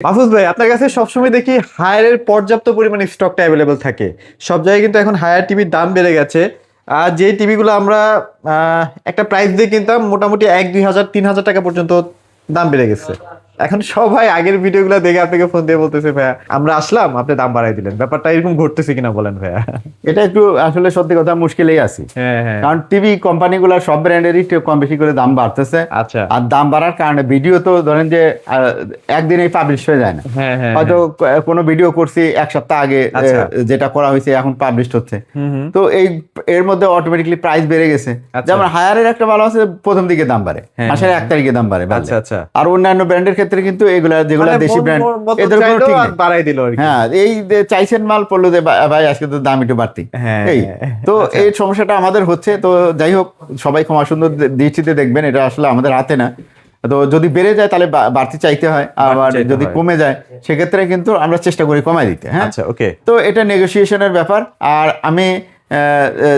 মাহফুজ ভাই, আপনার কাছে সবসময় দেখি হায়ারের পর্যাপ্ত পরিমাণে স্টকটা অ্যাভেলেবল থাকে। সব জায়গায় কিন্তু এখন হায়ার টিভির দাম বেড়ে গেছে। আর যে টিভিগুলো আমরা একটা প্রাইস দিয়ে কিনতাম, মোটামুটি 1-2 হাজার 3 হাজার টাকা পর্যন্ত দাম বেড়ে গেছে। এখন সবাই আগের ভিডিওগুলো দেখে আপনাকে ফোন দিয়ে বলতেছে, ভাইয়া আমরা আসলাম, আপনি দাম বাড়াই দিলেন। ব্যাপারটা এরকম ঘটতেছে কিনা বলেন ভাইয়া। এটা একটু আসলে সত্যি কথা মুশকিলেই আছি। হ্যাঁ হ্যাঁ, কারণ টিভি কোম্পানিগুলো সব ব্র্যান্ডেরই একটু কম বেশি করে দাম বাড়তেছে। আচ্ছা। আর দাম বাড়ার কারণে ভিডিও তো ধরেন যে একদিনেই পাবলিশ হয়ে যায় না। হ্যাঁ হ্যাঁ, হয়তো কোনো ভিডিও করছি এক সপ্তাহ আগে, আচ্ছা। যেটা করা হয়েছে এখন পাবলিশ হচ্ছে। হুম হুম, তো এর মধ্যে অটোমেটিকলি প্রাইস বেড়ে গেছে। আচ্ছা। যেমন হায়ারের একটা ভালো আছে, প্রথম দিকে দাম বাড়ে, হ্যাঁ, মাসের 1 তারিখে দাম বাড়ে। আচ্ছা আচ্ছা। আর অন্যান্য ব্র্যান্ডের ক্ষেত্রে কিন্তু এগুলা যেগুলো মানে দেশি ব্র্যান্ড, এদের কোনো ঠিক নেই। বাড়াই দিল আর কি। হ্যাঁ, এই যে চাইছেন মাল পড়লো যে ভাই আজকে তো দাম একটু বাড়তি, হ্যাঁ, এই তো আচ্ছা। এই সমস্যাটা আমাদের হচ্ছে। তো যাই হোক, সবাই ক্ষমা সুন্দর দৃষ্টিতে দেখবেন, এটা আসলে আমাদের হাতে না। তো যদি বেড়ে যায় তাহলে বাড়তি চাইতে হয়, আবার চাইতে যদি হয়। কমে যায় সেক্ষেত্রে কিন্তু আমরা চেষ্টা করি কমাই দিতে। হ্যাঁ, আচ্ছা, ওকে। তো এটা নেগোসিয়েশনের ব্যাপার। আর আমি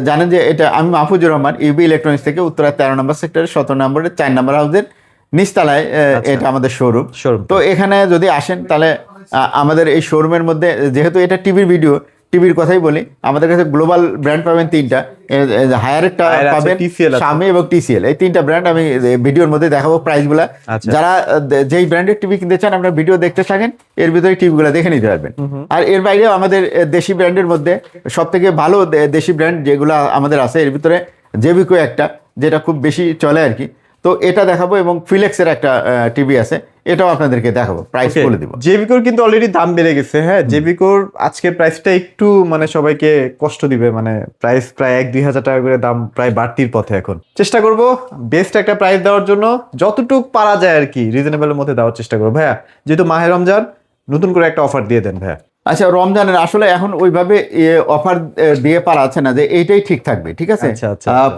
জানেন যে আমি মাহফুজুর রহমান, ইউবি ইলেকট্রনিক্স থেকে উত্তরা 13 নম্বর সেক্টরের 17 নম্বরের 4 নম্বর হাউসের নিচতলায় এটা আমাদের শোরুম। তো এখানে যদি আসেন তাহলে আমাদের এই শোরুমের মধ্যে, যেহেতু এটা টিভির কথাই বলি, আমাদের কাছে গ্লোবাল ব্র্যান্ড পাবেন 3টা। হায়ারেরটা পাবেন, শামি এবং টিসিএল, এই 3টা ব্র্যান্ড আমি ভিডিওর মধ্যে দেখাবো প্রাইসগুলা। যারা যেই ব্র্যান্ডের টিভি কিনতে চান আপনারা ভিডিও দেখতে থাকেন, এর ভিতরে টিভিগুলো দেখে নিতে পারবেন। আর এর বাইরেও আমাদের দেশি ব্র্যান্ডের মধ্যে সব থেকে ভালো দেশি ব্র্যান্ড যেগুলো আমাদের আছে, এর ভিতরে জেবিকো একটা, যেটা খুব বেশি চলে আর কি। তো এটা দেখাবো, এবং ফিলেক্সের একটা টিভি আছে, এটাও আপনাদেরকে দেখাবো, প্রাইস বলে দিব। জেবিকোর কিন্তু অলরেডি দাম বেড়ে গেছে। হ্যাঁ, জেবিকোর আজকের প্রাইসটা একটু মানে সবাইকে কষ্ট দিবে, মানে প্রাইস প্রায় 1-2 হাজার টাকা করে দাম প্রায় বাড়তির পথে। এখন চেষ্টা করব বেস্ট একটা প্রাইস দেওয়ার জন্য, যতটুকু পারা যায় আর কি রিজনেবলের মধ্যে দেওয়ার চেষ্টা করবো। ভাইয়া, যেহেতু মাহে রমজান, নতুন করে একটা অফার দিয়ে দেন ভাইয়া। আচ্ছা, রমজানের আসলে এখন ওইভাবে অফার দিয়ে পারা আছে না যে এইটাই ঠিক থাকবে, ঠিক আছে।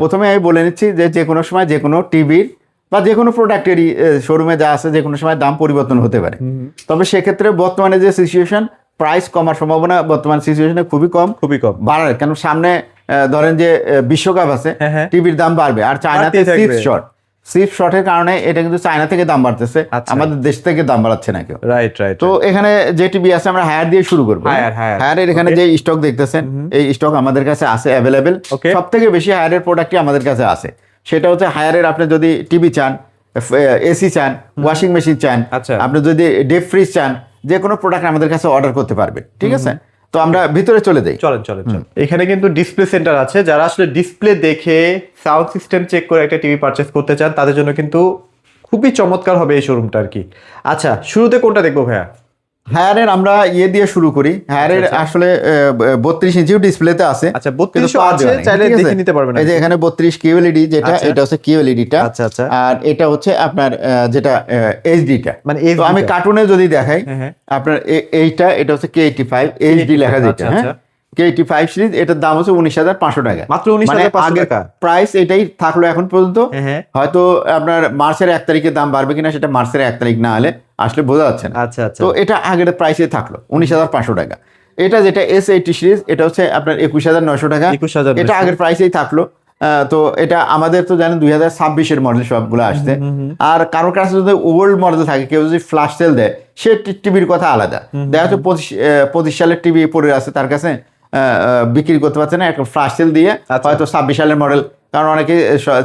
প্রথমে আমি বলে নিচ্ছি যে কোনো সময় যে কোনো টিভির বা যে কোনো প্রোডাক্টেরই শোরুমে যা আছে, যে কোনো সময় দাম পরিবর্তন হতে পারে। তবে সেক্ষেত্রে বর্তমানে যে সিচুয়েশন, প্রাইস কমার সম্ভাবনা বর্তমান সিচুয়েশনে খুবই কম বাড়ার। কেন সামনে ধরেন যে বিশ্বকাপ আছে, টিভির দাম বাড়বে। আর চায়নাতে চিপ শর্টের কারণে এটা কিন্তু চায়না থেকে দাম বাড়তেছে, আমাদের দেশ থেকে দাম বাড়াচ্ছে না কেউ। রাইট। তো এখানে যে টিভি আছে আমরা হায়ার দিয়ে শুরু করবো। হায়ারের এখানে যে স্টক দেখতেছেন, এই স্টক আমাদের কাছে আছে অ্যাভেলেবেল। সব থেকে বেশি হায়ারের প্রোডাক্টই আমাদের কাছে আছে। সেটা হচ্ছে হায়ারের, আপনি যদি টিভি চান, এসি চান, ওয়াশিং মেশিন চান, আপনি যদি ডিপ ফ্রিজ চান, যে কোনো প্রোডাক্ট আমাদের কাছে অর্ডার করতে পারবেন, ঠিক আছে। তো আমরা ভিতরে চলে যাই, চলেন। এখানে কিন্তু ডিসপ্লে সেন্টার আছে। যারা আসলে ডিসপ্লে দেখে সাউন্ড সিস্টেম চেক করে একটা টিভি পারচেস করতে চান, তাদের জন্য কিন্তু খুবই চমৎকার হবে এই শোরুমটা আর কি। আচ্ছা, শুরুতে কোনটা দেখবো ভাইয়া? হায়ারের আমরা দিয়ে শুরু করি। হায়ারের আসলে 32 ইঞ্চিও ডিসপ্লেতে আছে। আচ্ছা, 32 আছে, চাইলে দেখে নিতে পারবেন। এই যে এখানে 32 কিউএলইডি, যেটা এটা হচ্ছে কিউএলইডিটা। আচ্ছা। আর এটা হচ্ছে আপনার যেটা এইচডিটা, মানে তো আমি কার্টুনে যদি দেখাই আপনার, এটা হচ্ছে K85 এইচডি লেখা, যেটা K85 সিরিজ, এটার দাম হচ্ছে 19,500 টাকা, মাত্র 19,500 টাকা প্রাইস। এটাই থাকলো এখন পর্যন্ত। হয়তো আপনার মার্চের 1 তারিখে দাম বাড়বে কিনা, সেটা মার্চের 1 তারিখ না হলে আসলে বোঝা যাচ্ছে না। আচ্ছা। তো এটা আগের প্রাইসে থাকলো 19,500 টাকা। এটা যেটা S80 সিরিজ, এটা হচ্ছে আপনার 21,900 টাকা, এটা আগের প্রাইসেই থাকলো। তো এটা আমাদের তো জানেন 2026-এর মডেল সবগুলো আসছে। আর কারোর কাছে যদি ওল্ড মডেল থাকে, কেউ যদি ফ্ল্যাশ সেল দেয়, সে টিভির কথা আলাদা। দেখা যাচ্ছে 25 সালের টিভি পড়ে আছে তার কাছে, বিক্রি করতে পারছে না, একটা ফ্ল্যাশ সেল দিয়ে হয়তো 26 সালের মডেল, কারণ অনেকে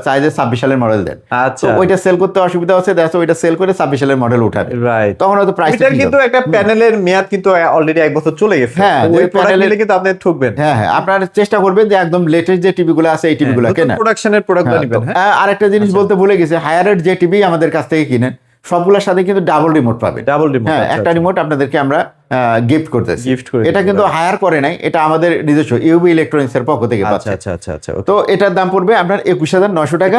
চাই যে 26 সালের মডেল দেন। তো ওইটা সেল করতে অসুবিধা হচ্ছে, দেখো ওইটা সেল করে 26 সালের মডেল উঠাবে, তখন হয়তো প্রাইসটা কিন্তু একটা প্যানেলের মেয়াদ কিন্তু অলরেডি 1 বছর চলে গেছে। হ্যাঁ, ওই প্যানেলে কিন্তু আপনি ঠকবেন। হ্যাঁ, আপনারা চেষ্টা করবেন যে একদম লেটেস্ট যে টিভিগুলো আছে এই টিভিগুলো কেনা, প্রোডাকশনের প্রোডাক্টগুলো নেবেন। আরেকটা জিনিস বলতে ভুলে গেছি, হায়ারের যে টিভি আমাদের কাছ থেকে কিনেন, সবগুলোর সাথে কিন্তু ডাবল রিমোট পাবে। হ্যাঁ, একটা রিমোট আপনাদেরকে আমরা গিফট করতেছি। এটা কিন্তু হায়ার করে নাই, এটা আমাদের নিজস্ব ইউবি ইলেকট্রনিক্স এর পক্ষ থেকে পাচ্ছে। আচ্ছা। তো এটার দাম পড়বে আপনার 21,900 টাকা।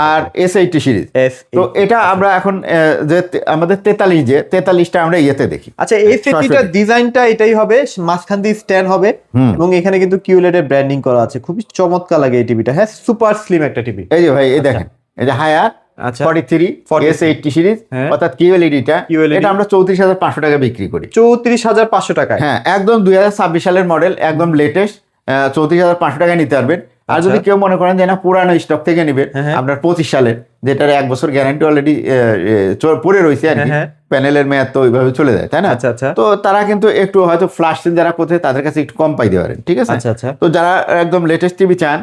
আর S80 সিরিজ, তো এটা আমরা এখন যে আমাদের 43টা আমরা ইয়েতে দেখি। আচ্ছা, S80টা ডিজাইনটা এটাই হবে, মাঝখান দিয়ে স্ট্যান্ড হবে, এবং এখানে কিন্তু কিউএলইডি এর ব্র্যান্ডিং করা আছে। খুবই চমৎকার লাগে এই টিভিটা। হ্যাঁ, সুপার স্লিম একটা টিভি। এই যে ভাই, এই দেখেন, এই যে হায়ার 43 S80 সিরিজ, অর্থাৎ কিউএলইডিটা, এটা আমরা 34,500 টাকা বিক্রি করি। 34,500 টাকা? হ্যাঁ, একদম 2026 সালের মডেল, একদম লেটেস্ট, 34,500 টাকায় নিতে পারবেন। আর যদি কেউ মনে করেন যে না পুরানো স্টক থেকে নেবেন আপনার 25 সালের, যেটার 1 বছর গ্যারান্টি অলরেডি পড়ে রয়েছে আর কি, প্যানেলের মেয়াদ তো ওইভাবে চলে যায়, তাই না? আচ্ছা আচ্ছা। তো তারা কিন্তু একটু হয়তো ফ্ল্যাশ সেল যারা করছে তাদের কাছে একটু কম পাইতে পারেন, ঠিক আছে? আচ্ছা আচ্ছা। তো যারা একদম লেটেস্ট টিভি চান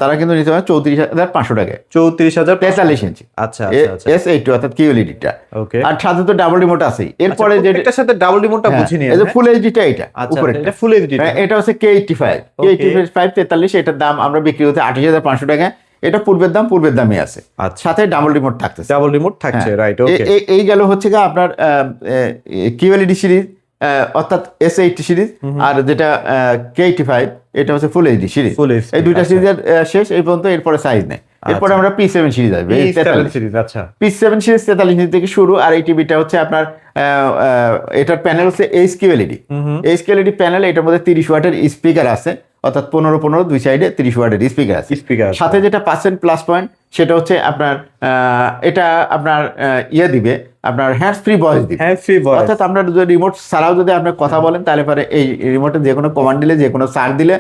তারা কিন্তু নিতে পারেন 34,500 টাকায়, 34,043 ইঞ্চি। আচ্ছা আচ্ছা। S80 অর্থাৎ কিউএলইডিটা। ওকে। আর সাথে তো ডাবল রিমোট আছেই। এরপরে যে এটার সাথে ডাবল রিমোটটা বুঝিনি। এই যে ফুল এইচডিটা এটা আচ্ছা, উপরেরটা, এটা ফুল এইচডি। এটা হচ্ছে K85 K85 এটার দাম আমরা বিক্রি হচ্ছে 28,500 টাকা। এটা পূর্বের দামই আছে, সাথে ডাবল রিমোট থাকতেছে, ডাবল রিমোট থাকছে, রাইট। ওকে। এই গেল হচ্ছে গা আপনার কিউএলইডি সিরিজ অর্থাৎ S80 সিরিজ, আর যেটা K85 এটা হচ্ছে ফুল এইচডি সিরিজ। এই দুইটা সিরিজের শেষ এই পর্যন্ত, এরপরে সাইজ নেই। এরপরে আমরা P7 সিরিজ আসবে, আচ্ছা। P7 সিরিজ 43 ইঞ্চি থেকে শুরু। আর এই টিভিটা হচ্ছে আপনার এটার প্যানেল হচ্ছে HQLED প্যানেল। এটার মধ্যে 30 ওয়াটের স্পিকার আছে, অর্থাৎ 15 দুই সাইডে 30 ওয়াটের স্পিকার আছে। সাথে যেটা পাচ্ছেন প্লাস পয়েন্ট সেটা হচ্ছে আপনার এটা আপনার দিবে আপনার হ্যান্ডস ফ্রি ভয়েস দিবে, অর্থাৎ আপনার যদি রিমোট ছাড়াও যদি আপনি কথা বলেন তাহলে পরে এই রিমোটে যে কোনো কমান্ড দিলে, যে কোনো সার্চ দিলে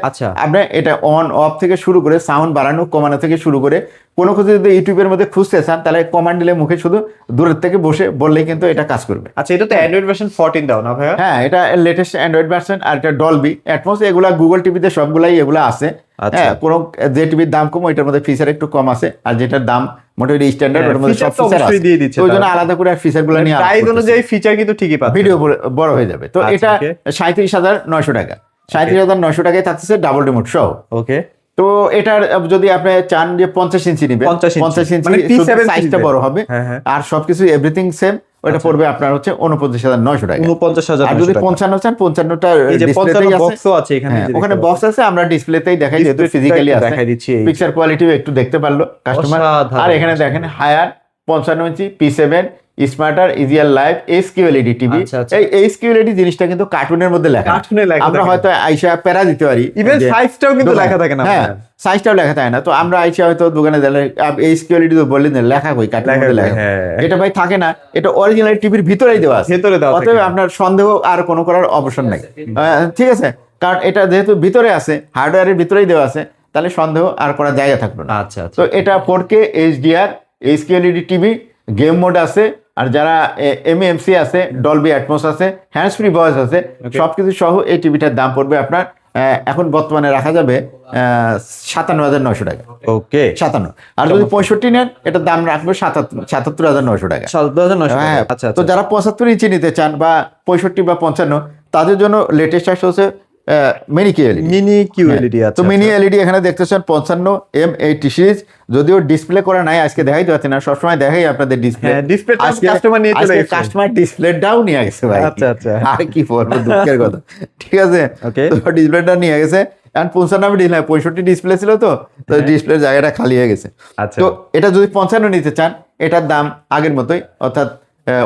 আপনি এটা অন অফ থেকে শুরু করে সাউন্ড বাড়ানো কমানো থেকে শুরু করে কোনো কিছু যদি ইউটিউবের মধ্যে খুঁজতে চান তাহলে কমান্ড দিলে মুখে শুধু দূরের থেকে বসে বললেই কিন্তু এটা কাজ করবে। আচ্ছা, এটা তো অ্যান্ড্রয়েড ভার্সন 14 দাও না ভাইয়া? হ্যাঁ, এটা লেটেস্ট অ্যান্ড্রয়েড ভার্সন। আর এটা ডলবি অ্যাটমস, এগুলা গুগল টিভিতে সবগুলাই এগুলা আছে। হ্যাঁ, কোনো যে টিভির দাম কম ওইটার মধ্যে ফিচার একটু কম আছে, আর যেটার দাম মোটামুটি স্ট্যান্ডার্ড ওর মধ্যে সব ফিচার আছে, ওই জন্য আলাদা করে ফিচারগুলো নিয়ে প্রাইস অনুযায়ী ফিচার কিন্তু ঠিকই পাচ্ছেন, ভিডিও বড় হয়ে যাবে। তো এটা 37,900 টাকা, 37,900 টাকায় থাকছে ডাবল রিমোট সহ। ওকে। তো এটার যদি আপনি চান যে 50 ইঞ্চি নিবেন, 50 ইঞ্চি সাইজটা বড় হবে, আর সবকিছু এভরিথিং সেম, ওটা পড়বে আপনার হচ্ছে 49,900 টাকা। 49,000। আর যদি 55 চান 55টা ডিসপ্লেতেই আছে, ওখানে বক্স আছে, আমরা ডিসপ্লেতেই দেখাই, যেহেতু ফিজিক্যালি আছে দেখাই দিচ্ছি। পিকচার কোয়ালিটিও একটু দেখতে পারলো কাস্টমার। আর এখানে দেখেন হায়ার 55 ইঞ্চি P7 smarter easier live HQLED TV. এই HQLED জিনিসটা কিন্তু কার্টুনের মধ্যে লেখা, আমরা হয়তো আইসা প্যারা দিতে পারি, ইভেন সাইজটাও কিন্তু লেখা থাকে না। হ্যাঁ, সাইজটাও লেখা থাকে না। তো আমরা আইসা হয়তো দোকানে দিলে HQLED তো বললেন লেখা কই, কার্টুনের মধ্যে লেখা, এটা ভাই থাকে না। এটা অরিজিনাল টিভির ভিতরেই দেওয়া আছে, অতএব আপনার সন্দেহ আর কোনো করার অবসর নাই, ঠিক আছে? কারণ এটা যেহেতু ভিতরে আছে, হার্ডওয়্যারের ভিতরেই দেওয়া আছে, তাহলে সন্দেহ আর করার জায়গা থাকলো না। আচ্ছা। তো এটা 4K HDR HQLED TV, game mode আছে, আর যারা MEMC আছে, ডলবি অ্যাটমস আছে, হ্যান্ডস ফ্রি ভয়েস আছে, সবকিছু সহ এই টিভিটার দাম পড়বে আপনার এখন বর্তমানে রাখা যাবে 57,900 টাকা। ওকে, 57। আর যদি 65 নেন এটার দাম রাখবে 77,900 টাকা। 77,900 টাকা। আচ্ছা। তো যারা 75 ইঞ্চি নিতে চান বা 65 বা 55, তাদের জন্য লেটেস্ট আসছে হচ্ছে মিনি কিউএলইডি। তো মিনি এলইডি এখানে দেখতেছেন 55M80 সিরিজ, যদিও ডিসপ্লে করা নাই, আজকে দেখাইতে পারছি না, সবসময় দেখাই আপনাদের ডিসপ্লে। কাস্টমার নিয়ে চলে গেছে, কাস্টমার ডিসপ্লেটাও নিয়ে গেছে ভাই। আচ্ছা। আর কি বলবো, দুঃখের কথা, ঠিক আছে? তো ডিসপ্লেটা নিয়ে গেছে, কারণ 55 ডিসপ্লে 65 ডিসপ্লে ছিল, তো ডিসপ্লের জায়গাটা খালি হয়ে গেছে। তো এটা যদি 55 নিতে চান এটার দাম আগের মতোই, অর্থাৎ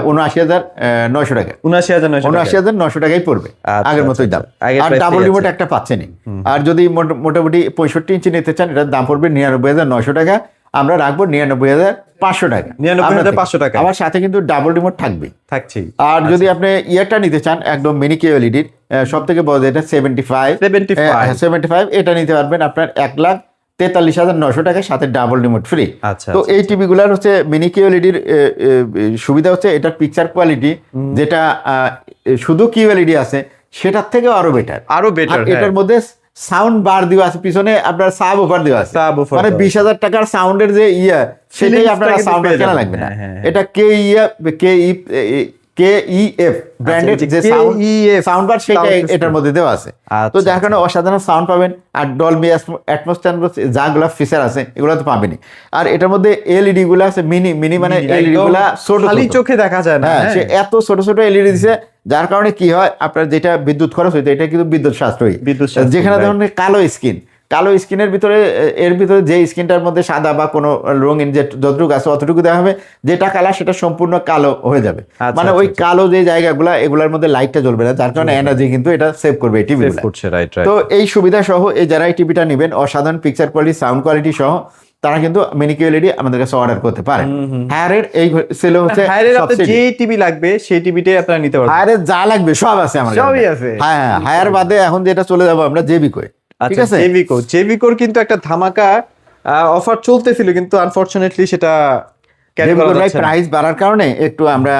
79,900 টাকা। 79,900 টাকাই পড়বে, আগের মতোই দাম। আর ডাবল রিমোট একটা পাচ্ছেনই। আর যদি মোটামুটি 65 ইঞ্চি নিতে চান এটার দাম পড়বে 99,900 টাকা। আমরা রাখবো 99,500 টাকা। 99,500 টাকা। আমার সাথে কিন্তু ডাবল রিমোট থাকছেই। আর আচ্ছা। যদি আপনি ইয়েটা নিতে চান একদম মিনি কিউএলইডির সব থেকে বড়, এটা 75, এটা নিতে পারবেন আপনার 1,43,900 টাকার সাথে ডাবল রিমোট ফ্রি। তো এই টিভি গুলার হচ্ছে মিনি কিউএলইডির সুবিধা হচ্ছে এটার পিকচার কোয়ালিটি, যেটা শুধু কিউএলইডি আছে সেটার থেকে আরো বেটার। এটার মধ্যে সাউন্ড বার দেওয়া আছে, পিছনে আপনার সাব ওভার দেওয়া আছে, মানে 20,000 টাকার সাউন্ডের যে সেটাই আপনার সাউন্ড কেনা লাগবে না। এটা KEF ব্র্যান্ডের যে সাউন্ড বার সেটা এটার মধ্যে দেওয়া আছে। তো যার কারণে অসাধারণ সাউন্ড পাবেন। আর ডলবি অ্যাটমস যাগুলা ফিচার আছে এগুলো তো পাবেনই। আর এটার মধ্যে এলইডি গুলো আছে মিনি মানে এলইডি গুলা ছোট, চোখে দেখা যায় না, সে এত ছোট এলইডি দিছে, যার কারণে কি হয় আপনার যেটা বিদ্যুৎ খরচ হইতো এটা কিন্তু বিদ্যুৎ সাশ্রয়ী। যেখানে ধরনের কালো স্ক্রিনের ভিতরে এর ভিতরে যে স্ক্রিনটার মধ্যে সাদা বা কোনো রঙিন যে যতটুকু আছে অতটুকু দেওয়া হবে, যেটা কালার সেটা সম্পূর্ণ কালো হয়ে যাবে। মানে ওই কালো যে জায়গাগুলো এগুলোর মধ্যে লাইটটা জ্বলবে না, যার কারণে এনার্জি কিন্তু এটা সেভ করবে এই টিভি। তো এই সুবিধা সহ এই যারা এই টিভিটা নেবেন, অসাধারণ পিকচার কোয়ালিটি সাউন্ড কোয়ালিটি সহ, তারা কিন্তু মিনি কিউএলইডি আমাদের কাছে অর্ডার করতে পারেন। হায়ারের এই সেল হচ্ছে যে টিভি লাগবে সেই টিভিটাই আপনারা নিতে পারবেন। হায়ারের যা লাগবে সব আছে আমাদের, সবই আছে। হ্যাঁ, হায়ার বাদে এখন যেটা চলে যাবো আমরা জেবি কই। ঠিক আচ্ছা, আছে। জেভিকোর কিন্তু একটা ধামাকা অফার চলতেছিল, কিন্তু আনফরচুনেটলি সেটা ক্যারি করা যাচ্ছে না। প্রাইস বাড়ার কারণে একটু আমরা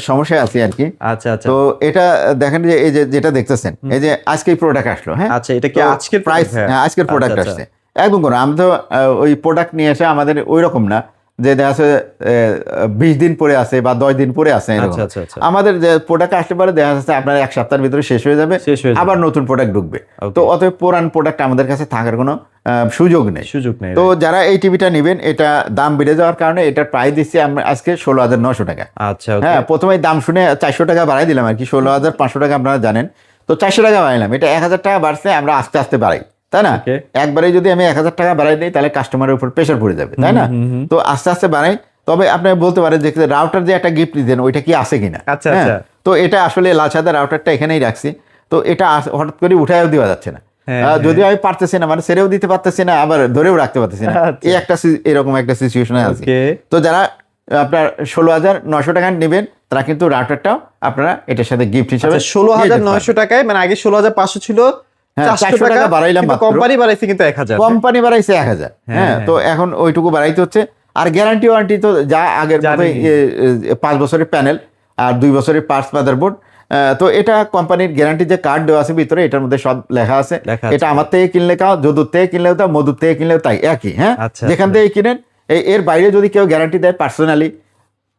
সমস্যায় আছি আর কি। আচ্ছা আচ্ছা তো এটা দেখেন যে এই যে যেটা দেখতেছেন, এই যে আজকে প্রোডাক্ট আসলো, হ্যাঁ আচ্ছা, এটা কি তো আজকের প্রাইস, product? হ্যাঁ। আজকের প্রোডাক্ট আচ্ছা, আসছে একদম কোনো, আমরা তো ওই প্রোডাক্ট নিয়ে এসে আমাদের ওই রকম না যে দেখা যাচ্ছে 20 দিন পরে আছে বা 10 দিন পরে আছে এরকম। আচ্ছা, আচ্ছা, আচ্ছা। আমাদের যে প্রোডাক্ট আসতে পারে দেখা যাচ্ছে আপনার এক সপ্তাহের ভিতরে শেষ হয়ে যাবে, শেষ হয়ে যাবে। আবার নতুন প্রোডাক্ট ঢুকবে। Okay. তো অতএব পুরান প্রোডাক্ট আমাদের কাছে থাকার কোনো সুযোগ নেই। সুযোগ নেই। তো যারা এই টিভিটা নেবেন, এটা দাম বেড়ে যাওয়ার কারণে এটার প্রাইস দিচ্ছি আমরা আজকে 16,900 টাকা। আচ্ছা, okay. হ্যাঁ, প্রথমে দাম শুনে 400 টাকা বাড়াই দিলাম আর কি, 16,500 টাকা আপনারা জানেন। তো 400 টাকা বাড়াইলাম, এটা 1,000 টাকা বাড়ছে, আমরা আস্তে আস্তে বাড়াই, তাই না? Okay. একবারে যদি আমি 1,000 টাকা বাড়াই দিই তাহলে কাস্টমারের উপর প্রেশার পড়ে যাবে, তাই না? তো আস্তে আস্তে বাড়াই। তবে আপনি বলতে পারেন যে রাউটার যে একটা গিফট দিতেন ওইটা কি আছে কিনা। আচ্ছা, হ্যাঁ, আচ্ছা। তো এটা আসলে লাল সাদা রাউটারটা এখানেই রাখছি। তো এটা হঠাৎ করে উঠায়ও দেওয়া যাচ্ছে না। হ্যাঁ, যদিও আমি পারতেছি না, মানে ছেড়েও দিতে পারতেছি না, আবার ধরেও রাখতে পারতেছি না। আচ্ছা। এই একটা এরকম একটা সিচুয়েশনে আছে। Okay. তো যারা আপনার 16,900 টাকা নেবেন তারা কিন্তু রাউটারটাও আপনারা এটার সাথে গিফট হিসেবে আচ্ছা, 16,900 টাকায়, মানে আগে 16,500 ছিল, হ্যাঁ, 400 400 টাকা বাড়াইলাম মাত্র। কোম্পানি বাড়াইছে কিন্তু 1,000। কোম্পানি বাড়াইছে 1,000। হ্যাঁ, তো এখন ওইটুকু বাড়াইতে হচ্ছে। আর গ্যারান্টি ওয়ারেন্টি তো যা আগের মতোই, 5 বছরের প্যানেল আর 2 বছরের পার্টস মাদারবোর্ড। তো এটা কোম্পানির গ্যারান্টি যে কার্ড দেওয়া আছে ভিতরে, এটার মধ্যে সব লেখা আছে। এটা আমার থেকে কিনলে কাও, যদুর থেকে কিনলেও তা, মধুর থেকে কিনলেও তাই, একই। হ্যাঁ, আচ্ছা, যেখান থেকে কিনেন এর বাইরে যদি কেউ গ্যারান্টি দেয়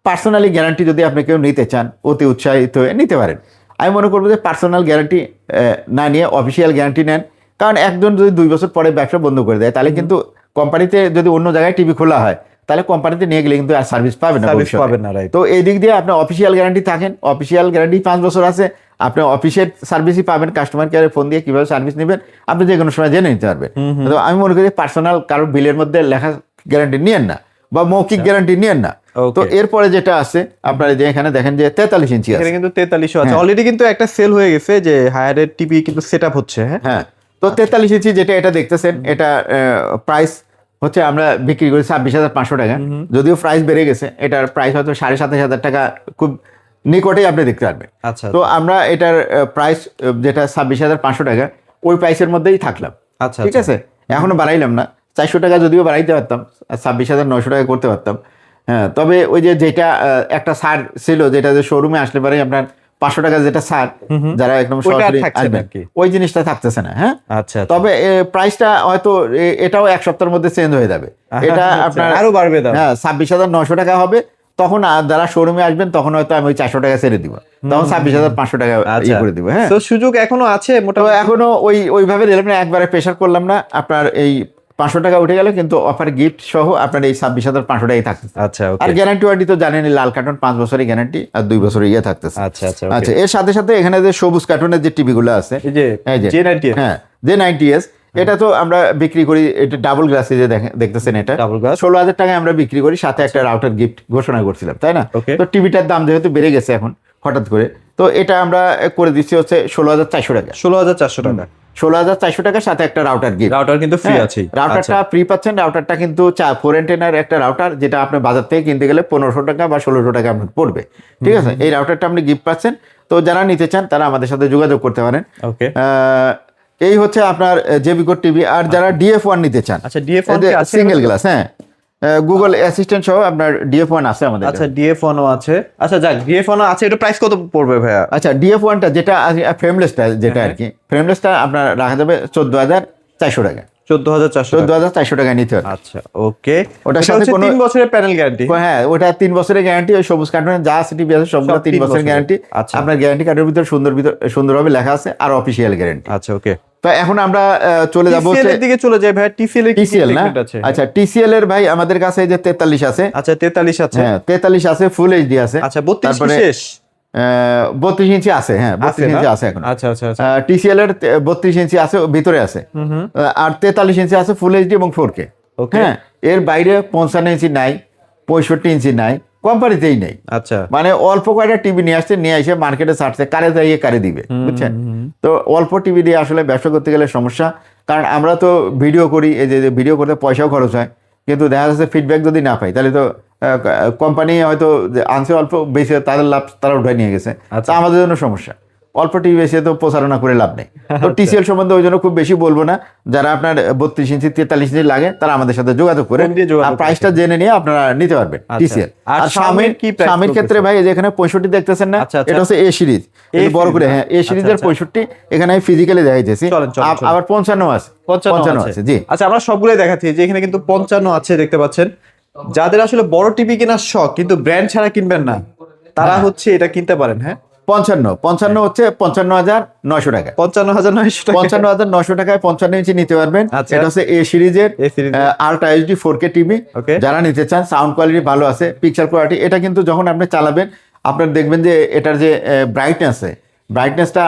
পার্সোনালি গ্যারান্টি যদি আপনি কেউ নিতে চান, অতি উৎসাহিত হয়ে নিতে পারেন। আমি মনে করবো যে পার্সোনাল গ্যারান্টি না নিয়ে অফিসিয়াল গ্যারান্টি নেন। কারণ একজন যদি 2 বছর পরে ব্যবসা বন্ধ করে দেয়, তাহলে কিন্তু কোম্পানিতে যদি অন্য জায়গায় টিভি খোলা হয়, তাহলে কোম্পানিতে নিয়ে গেলে কিন্তু আর সার্ভিস পাবেন না, সার্ভিস পাবেন না, রাইট। তো এই দিক দিয়ে আপনার অফিসিয়াল গ্যারান্টি থাকেন, অফিসিয়াল গ্যারান্টি 5 বছর আছে, আপনি অফিসের সার্ভিসই পাবেন। কাস্টমার কেয়ারে ফোন দিয়ে কিভাবে সার্ভিস নেবেন আপনি যে কোনো সময় জেনে নিতে পারবেন। তো আমি মনে করি পার্সোনাল কারোর বিলের মধ্যে লেখা গ্যারান্টি নিয়েন না, বা মৌখিক গ্যারান্টি নিয়েন না। তো এরপরে যেটা আছে আপনার যে এখানে দেখেন যে 43 ইঞ্চি আছে, এখানে কিন্তু 43 আছে অলরেডি, কিন্তু একটা সেল হয়ে গেছে যে হায়ারের টিভি কিন্তু সেটআপ হচ্ছে। হ্যাঁ, তো 43 ইঞ্চি যেটা এটা দেখতেছেন, এটা প্রাইস হচ্ছে আমরা বিক্রি করি 26,500 টাকা। যদিও প্রাইস বেড়ে গেছে, এটার প্রাইস হয়তো 27,500 টাকা খুব নিকটেই আপনি দেখতে পারবেন। আচ্ছা, তো আমরা এটার প্রাইস যেটা 26,500 টাকা, ওই প্রাইসের মধ্যেই থাকলাম। আচ্ছা, ঠিক আছে, এখনো বাড়াইলাম না। 400 টাকা যদিও বাড়াইতে পারতাম, 26,900 টাকা করতে পারতাম। হ্যাঁ, তবে ওই যে যেটা একটা ছাড় ছিল, যেটা যে শোরুমে আসলে পরে আপনার 500 টাকা যেটা ছাড়, যারা একদম সরাসরি আসবেন, ওই জিনিসটা থাকতেছে না। হ্যাঁ, আচ্ছা, তবে প্রাইসটা হয়তো এটাও এক সপ্তাহের মধ্যে চেঞ্জ হয়ে যাবে। এটা আপনার আরো বাড়বে দাম। হ্যাঁ, 26,900 টাকা হবে। তখন যারা শোরুমে আসবেন তখন হয়তো আমি ওই 400 টাকা ছেড়ে দিব, তখন 26,500 টাকা করে দিব। হ্যাঁ, তো সুযোগ এখনো আছে তো মোটামুটি। এখনো ওইভাবে দিলাম না, একবারে প্রেশার করলাম না। আপনার এই 500 টাকা উঠে গেল, কিন্তু অফার গিফট সহ আপনার এই 26,500 টাকাই থাকতেছে। আচ্ছা, আর গ্যারান্টি ওয়ারেন্টি তো জানেন, লাল কার্টন 5 বছরের গ্যারান্টি আর 2 বছরের ইয়ে থাকতেছে। আচ্ছা, আচ্ছা, আচ্ছা, এর সাথে সাথে এখানে যে সবুজ কার্টুনের যে টিভিগুলো আছে, এই যে J90, হ্যাঁ, J90s, এটা তো আমরা বিক্রি করি, এটা ডাবল গ্লাসে যে দেখতেছেন, এটা ডাবল গ্লাস 16,000 টাকায় আমরা বিক্রি করি, সাথে একটা রাউটার গিফট ঘোষণা করছিলাম, তাই না? Okay. তো টিভিটার দাম যেহেতু বেড়ে গেছে এখন হঠাৎ করে, তো এটা আমরা করে দিচ্ছি হচ্ছে 16,400 টাকা। 16,400 টাকা 16,400 টাকার সাথে একটা রাউটার গিফট। রাউটার কিন্তু ফ্রি আছে। রাউটারটা ফ্রি পাচ্ছেন। রাউটারটা কিন্তু 4 অ্যান্টেনার একটা রাউটার, যেটা আপনি বাজার থেকে কিনতে গেলে 1500 টাকা বা 1600 টাকা আপনার পড়বে। ঠিক আছে, এই রাউটারটা আপনি গিফট পাচ্ছেন। তো যারা নিতে চান তারা আমাদের সাথে যোগাযোগ করতে পারেন। ওকে, এই হচ্ছে আপনার জেবিকো টিভি। আর যারা DF1 নিতে চান, আচ্ছা, DF1 কি আছে? সিঙ্গেল গ্লাস, হ্যাঁ, গুগল অ্যাসিস্ট্যান্ট সহ আপনার DF1 আছে আমাদের। আচ্ছা, DF1 ও আছে। আচ্ছা, যাক, DF1 আছে, এটা প্রাইস কত পড়বে ভাইয়া? আচ্ছা, DF1টা যেটা ফ্রেমলেসটা, যেটা আর কি ফ্রেমলেসটা আপনার রাখা যাবে 14,400 টাকা। 14,400 টাকা নিতে হবে। আচ্ছা, ওকে, ওটার ওটা সাথে হচ্ছে কোনো 3 বছরের প্যানেল গ্যারান্টি। হ্যাঁ, ওটা 3 বছরের গ্যারান্টি। ওই সবুজ কার্টুনে যা আছে টিভি আছে সবগুলো 3 বছরের গ্যারান্টি। আচ্ছা, আপনার গ্যারান্টি কার্ডের ভিতর সুন্দরভাবে লেখা আছে, আর অফিসিয়াল গ্যারান্টি। আচ্ছা, ওকে। তো এখন আমরা চলে যাব TCL এর দিকে চলে যাই ভাই। TCL এর কি না? আছে? আচ্ছা, TCL এর ভাই আমাদের কাছে এই যে 43 আছে। আচ্ছা, 43 আছে। হ্যাঁ, 43 আছে, ফুল এইচডি আছে। আচ্ছা, 32 কি শেষ? 32 ইঞ্চি আছে। হ্যাঁ, 32 ইঞ্চি আছে এখন। আচ্ছা, আচ্ছা, আচ্ছা। TCL এর 32 ইঞ্চি আছে, ভিতরে আছে। আর 43 ইঞ্চি আছে ফুল এইচডি এবং 4K। হ্যাঁ, এর বাইরে 55 ইঞ্চি নাই, 65 ইঞ্চি নাই, কোম্পানিতেই নেই। আচ্ছা, মানে অল্প কয়টা টিভি নিয়ে এসে মার্কেটে ছাড়ছে, কারে যাইয়ে কারে দিবে, বুঝছেন? তো অল্প টিভি দিয়ে আসলে ব্যবসা করতে গেলে সমস্যা। কারণ আমরা তো ভিডিও করি, এই যে ভিডিও করতে পয়সাও খরচ হয়, কিন্তু দেখা যাচ্ছে ফিডব্যাক যদি না পাই, তাহলে তো কোম্পানি হয়তো আনছে অল্প, বেশি তাদের লাভ তারা উঠায় নিয়ে গেছে, তা আমাদের জন্য সমস্যা। অল্প টিভি বেশি তো প্রচারণা করে লাভ নেই। তো টিসিএল সম্বন্ধে ওই জন্য খুব বেশি বলবো না। যারা আপনার 32 ইঞ্চি 43 ইঞ্চি লাগে তারা আমাদের সাথে যোগাযোগ করে প্রাইসটা জেনে নিয়ে আপনারা নিতে পারবেন টিসিএল। আর স্বামীর ক্ষেত্রে ভাই যেখানে 65 দেখতেছেন না, এটা হচ্ছে এ সিরিজ, বড় করে। হ্যাঁ, এ সিরিজের 65 এখানে আমি ফিজিক্যালি দেখাইতেছি। আবার 55 আছে, 55 আছে। জি আচ্ছা, আমরা সবগুলোই দেখাচ্ছি যে এখানে কিন্তু 55 আছে, দেখতে পাচ্ছেন। যাদের আসলে বড় টিভি কেনার শখ কিন্তু ব্র্যান্ড ছাড়া কিনবেন না, তারা হচ্ছে এটা কিনতে পারেন। হ্যাঁ, 55 হচ্ছে 55,900 টাকা, 55,900 টাকা, 55,900 টাকায় 55 ইঞ্চি নিতে পারবেন। এটা হচ্ছে এ সিরিজের আল্ট্রা এইচডি 4K টিভি। যারা নিতে চান, সাউন্ড কোয়ালিটি ভালো আছে, পিকচার কোয়ালিটি। এটা কিন্তু যখন আপনি চালাবেন আপনার দেখবেন যে এটার যে ব্রাইটনেসটা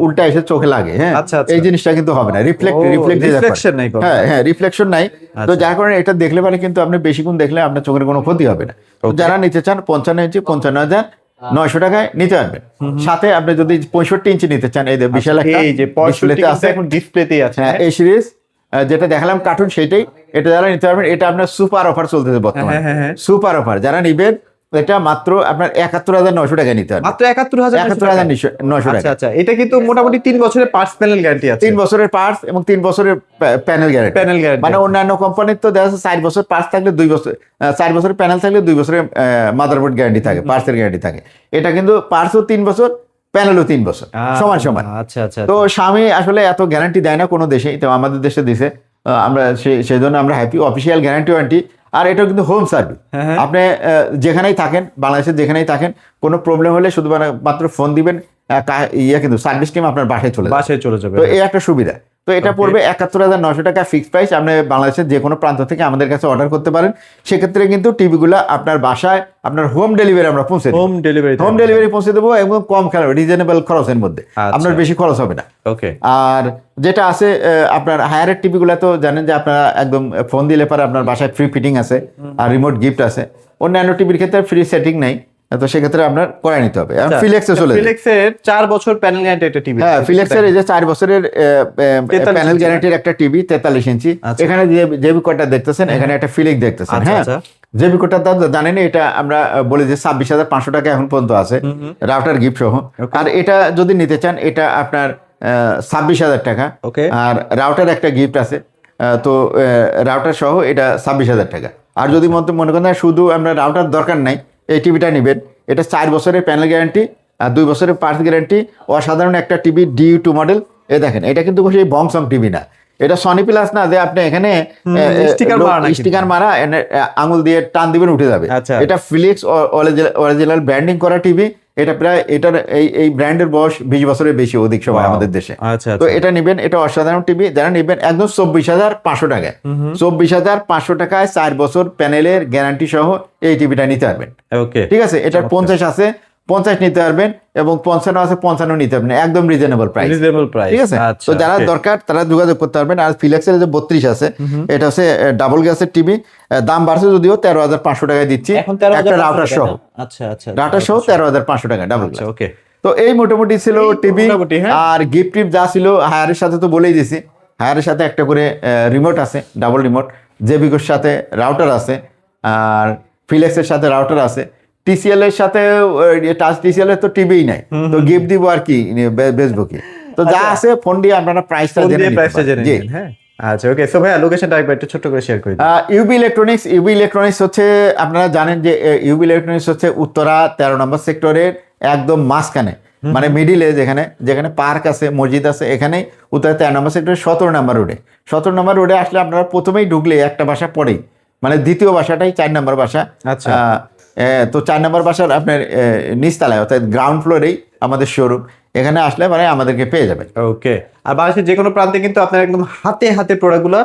উল্টা এসে চোখে লাগে। হ্যাঁ, এই জিনিসটা কিন্তু হবে না, রিফ্লেকশন নাই। হ্যাঁ, রিফ্লেকশন নাই। তো যার কারণে এটা দেখলে পারে কিন্তু আপনি বেশিক্ষণ দেখলে আপনার চোখের কোনো ক্ষতি হবে না। যারা নিতে চান 55 ইঞ্চি 55,900 টাকায় নিতে পারবেন। সাথে আপনি যদি 65 ইঞ্চি নিতে চান, এই বিশাল একটা ডিসপ্লেতেই আছে। হ্যাঁ, এই সিরিজ যেটা দেখালাম কার্টুন, সেটাই। এটা যারা নিতে পারবেন, এটা আপনার সুপার অফার চলতেছে বর্তমানে। সুপার অফার যারা নিবেন, এটা মাত্র আপনার 71,900 টাকা নিতে হবে, মাত্র 71,900 টাকা। আচ্ছা, এটা কিন্তু মোটামুটি 3 বছরের পার্টস প্যানেল গ্যারান্টি আছে। 3 বছরের পার্টস এবং 3 বছরের প্যানেল গ্যারান্টি। মানে অন্যান্য কোম্পানির তো দেখা যাচ্ছে 4 বছর পার্টস থাকলে 2 বছর, 4 বছরের প্যানেল থাকলে 2 বছরের মাদারবোর্ড গ্যারান্টি থাকে, পার্টসের গ্যারান্টি থাকে। এটা কিন্তু পার্টসও 3 বছর, প্যানেলও 3 বছর, সমান। আচ্ছা। তো স্বামী আসলে এত গ্যারান্টি দেয় না কোনো দেশেই, তো আমাদের দেশে দিছে। আমরা সেই জন্য আমরা হ্যাপি। Official guarantee warranty. আর এটা কিন্তু হোম সার্ভিস। আপনি যেখানেই থাকেন, বাংলাদেশের যেখানেই থাকেন, কোনো প্রবলেম হলে শুধু মাত্র ফোন দিবেন, কিন্তু সার্ভিস টিম আপনার বাসায় চলে যাবে। তো এই একটা সুবিধা। তো এটা পড়বে 71,900 টাকা ফিক্সড প্রাইস। আপনি বাংলাদেশের যে কোনো প্রান্ত থেকে আমাদের কাছে অর্ডার করতে পারেন। সেক্ষেত্রে কিন্তু টিভিগুলো আপনার বাসায় আপনার হোম ডেলিভারি আমরা পৌঁছে দেবো। হোম ডেলিভারি পৌঁছে দেবো এবং কম রিজনেবল খরচের মধ্যে, আপনার বেশি খরচ হবে না। আর যেটা আছে আপনার হায়ারের টিভিগুলো তো জানেন যে আপনারা একদম ফোন দিলে পরে আপনার বাসায় ফ্রি ফিটিং আছে আর রিমোট গিফট আছে। অন্যান্য টিভির ক্ষেত্রে ফ্রি সেটিং নাই, তো সেক্ষেত্রে আপনার করে নিতে হবে। ফিলেক্সে চলে, ফিলেক্সের 4 বছর প্যানেল গ্যারান্টি একটা টিভি। হ্যাঁ, ফিলেক্সের এই যে 4 বছরের প্যানেল গ্যারান্টির একটা টিভি 43 ইঞ্চি। এখানে যে কোডটা দেখতেছেন, এখানে একটা ফিলেক্স দেখতেছেন। হ্যাঁ, যে কোডটা জানেন, এটা আমরা বলি যে 26,500 টাকা এখন পর্যন্ত আছে, রাউটার গিফট সহ। আর এটা যদি নিতে চান, এটা আপনার 26,000 টাকা। আর রাউটার একটা গিফট আছে, তো রাউটার সহ এটা 26,000 টাকা। আর যদি মনে করেন শুধু আমরা রাউটার দরকার নাই, এই টিভিটা নেবেন, এটা 4 বছরের প্যানেল গ্যারান্টি আর 2 বছরের পার্টস গ্যারান্টি। অসাধারণ একটা টিভি, DU2 মডেল। দেখেন, এটা কিন্তু সেই বংসং টিভি না, এটা সনি প্লাস না যে আপনি এখানে স্টিকার মারা আঙুল দিয়ে টান দিবেন উঠে যাবে। এটা ফিলিক্স অরিজিনাল ব্র্যান্ডিং করা টিভি। এটা প্রায় এই ব্র্যান্ডের বয়স 20 বছরের বেশি অধিক সময় আমাদের দেশে। তো এটা নেবেন, এটা অসাধারণ টিভি। যারা নেবেন একদম 24,500 টাকায়, 24,500 টাকায় 4 বছর প্যানেলের গ্যারান্টি সহ এই টিভিটা নিতে পারবেন। ঠিক আছে, এটার 50 আছে, 50 নিতে পারবেন এবং 55 আছে, 55 নিতে পারবেন, একদম রিজনেবল প্রাইস। ঠিক আছে, তো যারা দরকার তারা যোগাযোগ করতে পারবেন। আর ফিলেক্সের যে 32 আছে, এটা হচ্ছে ডাবল গ্যাসের টিভি। দাম বাড়ছে যদিও, 13,500 টাকায় দিচ্ছি একটা রাউটার সহ। রাউটার সহ 13,500 টাকা ডাবল গ্যাস। তো এই মোটামুটি ছিল টিভি। আর গিফট যা ছিল, হায়ারের সাথে তো বলেই দিছি, হায়ারের সাথে একটা করে রিমোট আছে, ডাবল রিমোট। জেবিকোর সাথে রাউটার আছে, আর ফিলেক্সের সাথে রাউটার আছে। TCL এর সাথে টাচ TCL এর তো টিভি নাই, তো গিফট দিব আর কি, বেচবো কি। তো যা আছে ফোন দিয়ে আপনারা প্রাইসটা জেনে নিন। হ্যাঁ, আচ্ছা, ওকে। সো ভাই, লোকেশনটা একটু ছোট করে শেয়ার করে দিন। ইউবি ইলেকট্রনিক্স হচ্ছে, আপনারা জানেন যে ইউবি ইলেকট্রনিক্স হচ্ছে উত্তরা 13 নম্বর সেক্টরের একদম মাঝখানে, মানে মিডিলে, যেখানে পার্ক আছে, মসজিদ আছে, এখানেই উত্তরা 13 নম্বর সেক্টরের 17 নম্বর রোডে। 17 নম্বর রোডে আসলে আপনারা প্রথমেই ঢুকলে একটা বাসা পড়েই, মানে দ্বিতীয় বাসাটাই 4 নম্বর বাসা। তো 4 নম্বর বাসার আপনার নিচতলায়, অর্থাৎ গ্রাউন্ড ফ্লোরেই আমাদের শোরুম। এখানে আসলে মানে আমাদেরকে পেয়ে যাবেন। ওকে। আর বাংলাদেশের যে কোনো প্রান্তে কিন্তু আপনার একদম হাতে প্রোডাক্টগুলো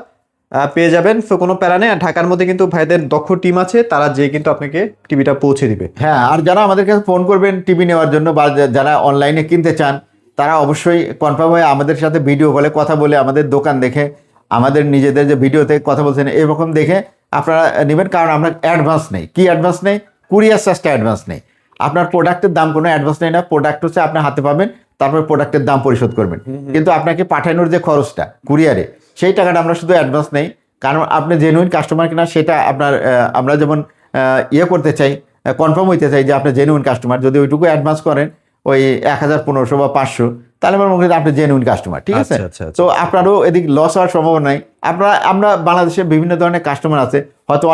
পেয়ে যাবেন। সো কোনো প্যারা নেই। আর ঢাকার মধ্যে কিন্তু ভাইদের দক্ষ টিম আছে, তারা যে কিন্তু আপনাকে টিভিটা পৌঁছে দিবে। হ্যাঁ, আর যারা আমাদের কাছে ফোন করবেন টিভি নেওয়ার জন্য, বা যারা অনলাইনে কিনতে চান, তারা অবশ্যই কনফার্ম হয়ে আমাদের সাথে ভিডিও কলে কথা বলে, আমাদের দোকান দেখে, আমাদের নিজেদের যে ভিডিওতে কথা বলছেন এরকম দেখে আপনারা নেবেন। কারণ আমরা অ্যাডভান্স নেই। কি অ্যাডভান্স নেই? কুরিয়ার চার্জটা অ্যাডভান্স নেই। আপনার প্রোডাক্টের দাম কোনো অ্যাডভান্স নেই না। প্রোডাক্ট হচ্ছে আপনি হাতে পাবেন, তারপর প্রোডাক্টের দাম পরিশোধ করবেন। কিন্তু আপনাকে পাঠানোর যে খরচটা কুরিয়ারে, সেই টাকাটা আমরা শুধু অ্যাডভান্স নেই। কারণ আপনি জেনুইন কাস্টমার কিনা সেটা আপনার আমরা যেমন করতে চাই, কনফার্ম হইতে চাই যে আপনি জেনুইন কাস্টমার। যদি ওইটুকু অ্যাডভান্স করেন, ওই 1000, 1500 বা 500, তাহলে আমার মনে করি আপনি জেনুইন কাস্টমার, ঠিক আছে? আচ্ছা, আচ্ছা, আচ্ছা। তো আপনারও এদিক লস হওয়ার সম্ভাবনা নাই। আমরা বাংলাদেশে বিভিন্ন ধরনের কাস্টমার আছে, হয়তো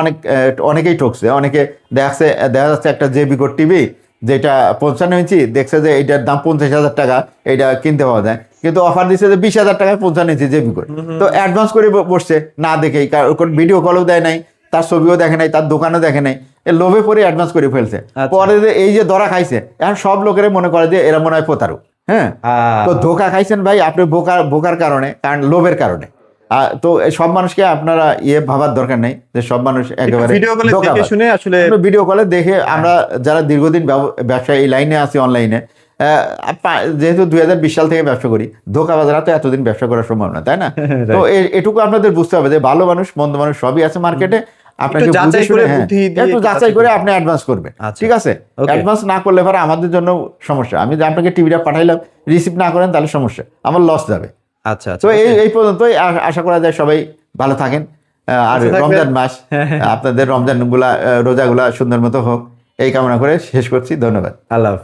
অনেকেই ঠকছে, অনেকে দেখা যাচ্ছে একটা জেবি কোড টিভি যেটা 55 ইঞ্চি, দেখছে যে এটার দাম 50,000 টাকা, এটা কিনতে পাওয়া যায়, কিন্তু অফার দিচ্ছে যে 20,000 টাকায় 55 ইঞ্চি জেবি কোড। তো অ্যাডভান্স করে বসছে না দেখেই, ভিডিও কলও দেয় নাই, তার ছবিও দেখে নাই, তার দোকানও দেখে নাই, লোভে পরে অ্যাডভান্স করে ফেলছে। পরে যে এই যে ধরা খাইছে, এখন সব লোকেরা মনে করে যে এরা মনে হয় প্রতারক। হ্যাঁ, তো ধোকা খাইছেন ভাই আপনি, বোকার কারণে, কারণ লোভের কারণে। তো সব মানুষকে আপনারা ভাবার দরকার নেই যে সব মানুষ একেবারে ভিডিও কলে দেখে শুনে আসলে ভিডিও কলে দেখে, আমরা যারা দীর্ঘদিন ব্যবসা এই লাইনে আছি অনলাইনে, যেহেতু 2020 সাল থেকে ব্যবসা করি, ধোকাবাজরা তো এতদিন ব্যবসা করা সম্ভব না, তাই না? তো এটুকু আপনাদের বুঝতে হবে যে ভালো মানুষ মন্দ মানুষ সবই আছে মার্কেটে, আপনাকে একটু যাচাই করে আপনি অ্যাডভান্স করবেন, ঠিক আছে? অ্যাডভান্স না করলে পরে আমাদের জন্য সমস্যা। আমি যে আপনাকে টিভিটা পাঠাইলাম, রিসিভ না করেন তাহলে সমস্যা, আমার লস যাবে। আচ্ছা, তো এই পর্যন্তই, আশা করা যায় সবাই ভালো থাকেন। আর রমজান মাস, আপনাদের রমজানগুলা রোজাগুলা সুন্দর মতো হোক, এই কামনা করে শেষ করছি। ধন্যবাদ। আল্লাহ।